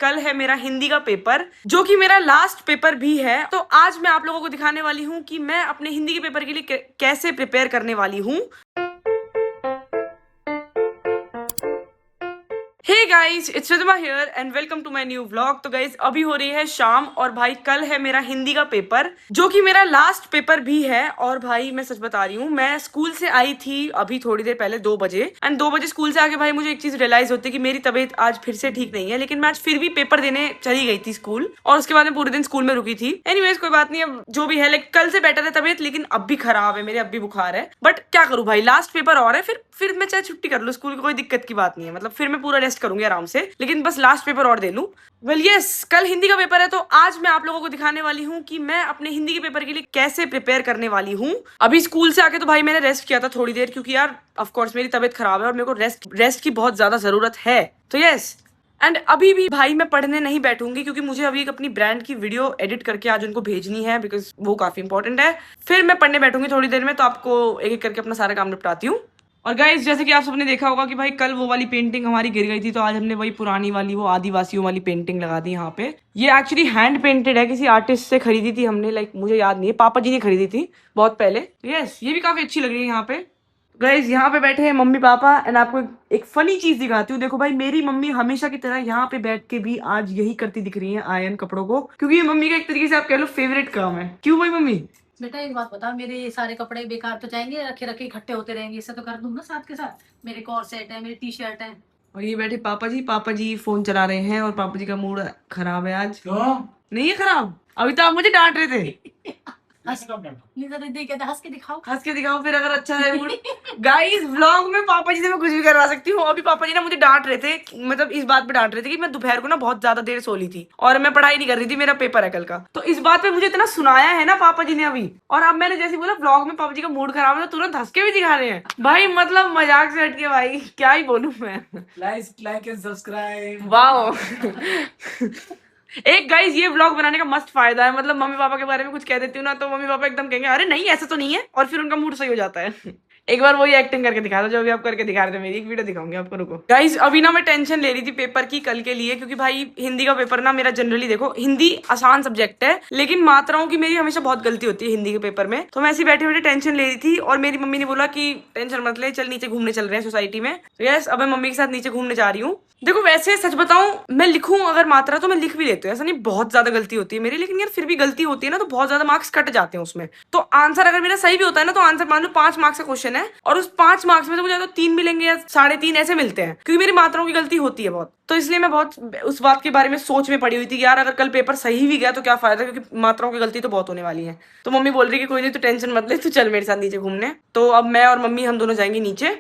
कल है मेरा हिंदी का पेपर, जो कि मेरा लास्ट पेपर भी है। तो आज मैं आप लोगों को दिखाने वाली हूँ कि मैं अपने हिंदी के पेपर के लिए कैसे प्रिपेयर करने वाली हूँ। Hey guys, it's Riddhima here and welcome to my new vlog. तो गाइस अभी हो रही है शाम और भाई कल है मेरा हिंदी का पेपर, जो कि मेरा लास्ट पेपर भी है। और भाई मैं सच बता रही हूँ, मैं स्कूल से आई थी अभी थोड़ी देर पहले 2 बजे, एंड 2 बजे स्कूल से आके भाई मुझे एक चीज रियलाइज होती है कि मेरी तबीयत आज फिर से ठीक नहीं है। लेकिन मैं आज फिर भी पेपर देने चली गई थी स्कूल, और उसके बाद मैं पूरे दिन स्कूल में रुकी थी। एनीवेज कोई बात नहीं, अब जो भी है, लाइक कल से बेटर है तबीयत, लेकिन अब भी खराब है मेरे, अब भी बुखार है। बट क्या करूँ भाई, लास्ट पेपर और है, फिर मैं चाहे छुट्टी कर लूँ स्कूल की, कोई दिक्कत की बात नहीं है। मतलब फिर मैं पूरा रेस्ट करूंगी आराम से, लेकिन बस लास्ट पेपर और दे लूं। वेल यस, कल हिंदी का पेपर है, तो आज मैं आप लोगों को दिखाने वाली हूँ कि मैं अपने हिंदी के पेपर के लिए कैसे प्रिपेयर करने वाली हूँ। अभी स्कूल से आके तो भाई मैंने रेस्ट किया था थोड़ी देर, क्योंकि यार ऑफ कोर्स मेरी तबीयत खराब है और मेरे को रेस्ट की बहुत ज्यादा जरूरत है। तो यस, एंड अभी भी भाई मैं पढ़ने नहीं बैठूंगी, क्योंकि मुझे अभी एक अपनी ब्रांड की वीडियो एडिट करके आज उनको भेजनी है, बिकॉज वो काफी इंपॉर्टेंट है। फिर मैं पढ़ने बैठूंगी थोड़ी देर में, तो आपको एक एक करके अपना सारा काम निपटाती हूँ। और गाइस जैसे कि आप सबने देखा होगा कि भाई कल वो वाली पेंटिंग हमारी गिर गई थी, तो आज हमने वही पुरानी वाली, वो आदिवासियों वाली पेंटिंग लगा दी यहाँ पे। ये एक्चुअली हैंड पेंटेड है, किसी आर्टिस्ट से खरीदी थी हमने, लाइक मुझे याद नहीं है, पापा जी ने खरीदी थी बहुत पहले। तो यस, ये भी काफी अच्छी लग रही है यहाँ पे। गाइस यहाँ पे बैठे हैं मम्मी पापा, एंड आपको एक फनी चीज दिखाती हूँ। देखो भाई, मेरी मम्मी हमेशा की तरह यहाँ पे बैठ के भी आज यही करती दिख रही है, आयरन कपड़ों को, क्योंकि ये मम्मी का एक तरीके से आप कह लो फेवरेट काम है। क्यों भाई मम्मी? बेटा एक बात बता, मेरे ये सारे कपड़े बेकार तो जाएंगे, रखे रखे इकट्ठे होते रहेंगे, इससे तो कर दूंगा साथ के साथ। मेरे कॉर्ड सेट है, मेरी टी शर्ट है। और ये बैठे पापा जी फोन चला रहे हैं, और पापा जी का मूड खराब है आज। क्यों नहीं है खराब? अभी तो आप मुझे डांट रहे थे। हंस हंस के दिखाओ, हंस के दिखाओ फिर, अगर अच्छा है मूड। गाइस व्लॉग में पापा जी से मैं कुछ भी करवा सकती हूँ। अभी पापा जी ना मुझे डांट रहे थे, मतलब इस बात पे डांट रहे थे कि मैं दोपहर को ना बहुत ज्यादा देर सो ली थी और मैं पढ़ाई नहीं कर रही थी, मेरा पेपर है कल का। तो इस बात पे मुझे इतना सुनाया है ना पापा जी ने अभी, और अब मैंने जैसे बोला व्लॉग में पापा जी का मूड खराब है, तो तुरंत हंस के भी दिखा रहे हैं भाई। मतलब मजाक से हट के भाई, क्या ही बोलूं मैं। Like and subscribe. वाओ। एक गाइस ये व्लॉग बनाने का मस्त फायदा है, मतलब मम्मी पापा के बारे में कुछ कह देती हूँ ना, तो मम्मी पापा एकदम कहेंगे अरे नहीं ऐसा तो नहीं है, और फिर उनका मूड सही हो जाता है। एक बार वही एक्टिंग करके दिखा दो जो भी आप करके दिखा रहे थे। मेरी एक वीडियो दिखाऊंगी आपको, रुको गाइस। अभी ना मैं टेंशन ले रही थी पेपर की कल के लिए, क्योंकि भाई हिंदी का पेपर ना मेरा जनरली, देखो हिंदी आसान सब्जेक्ट है, लेकिन मात्राओं की मेरी हमेशा बहुत गलती होती है हिंदी के पेपर में। तो मैं ऐसी बैठे बैठे टेंशन ले रही थी, और मेरी मम्मी ने बोला कि टेंशन मत ले, चल नीचे घूमने चल रहे हैं सोसाइटी में। तो यस, अब मैं मम्मी के साथ नीचे घूमने जा रही हूँ। देखो वैसे सच बताऊं, मैं लिखूं अगर मात्रा तो मैं लिख भी लेती हूँ, ऐसा नहीं बहुत ज्यादा गलती होती है मेरी, लेकिन यार फिर भी गलती होती है ना, तो बहुत ज्यादा मार्क्स कट जाते हैं उसमें। तो आंसर अगर मेरा सही भी होता है ना, तो आंसर मान लो 5 मार्क्स का क्वेश्चन है, और उस 5 मार्क्स में से मुझे तो 3 मिलेंगे या 3.5 ऐसे मिलते हैं, क्योंकि मेरी मात्राओं की गलती होती है बहुत। तो इसलिए मैं बहुत उस बात के बारे में सोच में पड़ी हुई थी कि यार अगर कल पेपर सही भी गया तो क्या फायदा, क्योंकि मात्राओं की गलती तो बहुत होने वाली है। तो मम्मी बोल रही है कि कोई नहीं, तू टेंशन मत ले, तू चल मेरे साथ नीचे घूमने। तो अब मैं और मम्मी हम दोनों जाएंगे नीचे।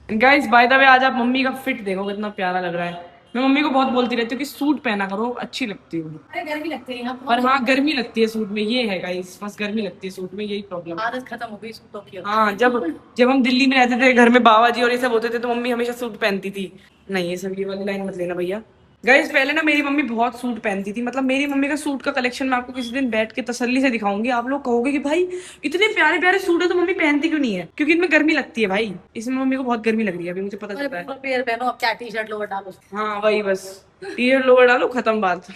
गाइस बाय द वे, आज आप मम्मी का फिट देखो कितना प्यारा लग रहा है। मैं मम्मी को बहुत बोलती रहती हूँ कि सूट पहना करो, अच्छी लगती हूँ। अरे गर्मी लगती है यहाँ पर हाँ, गर्मी लगती है सूट में, ये है गाइस, बस गर्मी लगती है सूट में, यही प्रॉब्लम है। आदत खत्म हो गई सूटों की। हाँ, जब जब हम दिल्ली में रहते थे घर में, बाबा जी और ये सब होते थे, तो मम्मी हमेशा सूट पहनती थी। नहीं, ये सब ये वाली लाइन मत लेना भैया। गाइस पहले ना मेरी मम्मी बहुत सूट पहनती थी, मतलब मेरी मम्मी का सूट का कलेक्शन मैं आपको किसी दिन बैठ के तसल्ली से दिखाऊंगी। आप लोग कहोगे कि भाई इतने प्यारे प्यारे सूट है तो मम्मी पहनती क्यों नहीं है? क्योंकि इनमें गर्मी लगती है भाई, इसमें मम्मी को बहुत गर्मी लग रही है, अभी मुझे पता चलता है। पेयर पहनो, अब क्या टी शर्ट लोअर डालो। हाँ वही बस, टी-शर्ट लोअर डालो, खत्म बात।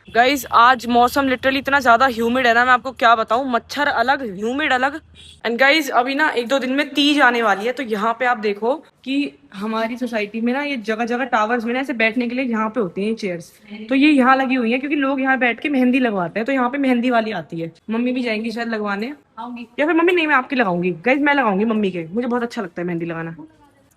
गाइस आज मौसम लिटरली इतना ज्यादा ह्यूमिड है ना, मैं आपको क्या बताऊं, मच्छर अलग ह्यूमिड अलग। एंड गाइस अभी ना 1-2 दिन में तीज आने वाली है, तो यहाँ पे आप देखो कि हमारी सोसाइटी में ना ये जगह जगह टावर्स में ना ऐसे बैठने के लिए यहाँ पे होती हैं चेयर्स, तो ये यहाँ लगी हुई है, क्योंकि लोग यहाँ बैठ के मेहंदी लगवाते हैं। तो यहाँ पे मेहंदी वाली आती है, मम्मी भी जाएंगी शायद लगवाने। आऊंगी या फिर मम्मी नहीं, मैं आपकी लगाऊंगी गाइस, मैं लगाऊंगी मम्मी के, मुझे बहुत अच्छा लगता है मेहंदी लगाना।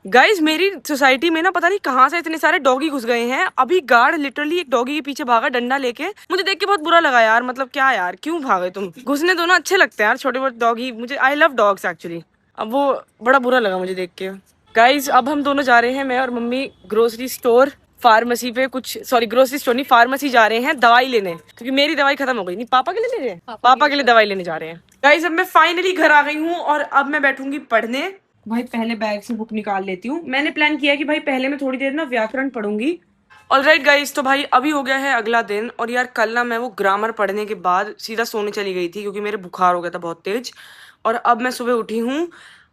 गाइज मेरी सोसाइटी में ना पता नहीं कहाँ से इतने सारे डॉगी घुस गए हैं। अभी गार्ड लिटरली एक डॉगी के पीछे भागा डंडा लेके, मुझे देख के बहुत बुरा लगा यार। मतलब क्या यार, क्यों भागे तुम? घुसने दो ना, अच्छे लगते हैं यार छोटे मोटे डॉगी, मुझे आई लव डॉग्स एक्चुअली। अब वो बड़ा बुरा लगा मुझे देख के। गाइज अब हम दोनों जा रहे हैं, मैं और मम्मी, ग्रोसरी स्टोर, फार्मेसी पे कुछ, सॉरी ग्रोसरी स्टोर नहीं, फार्मेसी जा रहे हैं दवाई लेने, क्योंकि मेरी दवाई खत्म हो गई। नहीं, पापा के लिए ले रहे हैं, पापा के लिए दवाई लेने जा रहे हैं। गाइज अब मैं फाइनली घर आ गई हूँ, और अब मैं बैठूंगी पढ़ने। भाई पहले बैग से बुक निकाल लेती हूँ। मैंने प्लान किया कि भाई पहले मैं थोड़ी देर ना व्याकरण पढ़ूंगी। ऑलराइट गाइस, तो भाई अभी हो गया है अगला दिन, और यार कल ना मैं वो ग्रामर पढ़ने के बाद सीधा सोने चली गई थी, क्योंकि मेरे बुखार हो गया था बहुत तेज। और अब मैं सुबह उठी हूँ,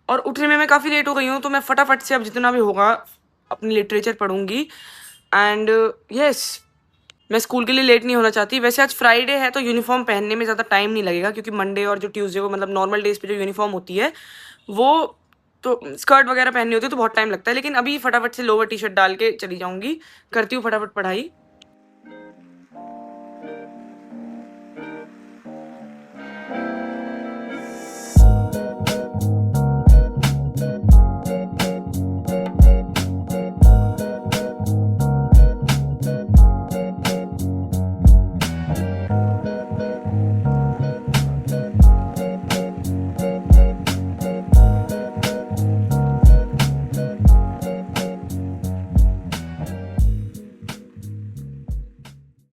और उठने में मैं काफ़ी लेट हो गई हूँ, तो मैं फटाफट से अब जितना भी होगा अपनी लिटरेचर पढ़ूंगी। एंड यस, मैं स्कूल के लिए लेट नहीं होना चाहती। वैसे आज फ्राइडे है तो यूनिफॉर्म पहनने में ज़्यादा टाइम नहीं लगेगा, क्योंकि मंडे और जो ट्यूसडे को मतलब नॉर्मल डेज पे जो यूनिफॉर्म होती है वो तो स्कर्ट वगैरह पहननी होती है तो बहुत टाइम लगता है। लेकिन अभी फटाफट से लोअर टी शर्ट डाल के चली जाऊंगी, करती हूँ फटाफट पढ़ाई।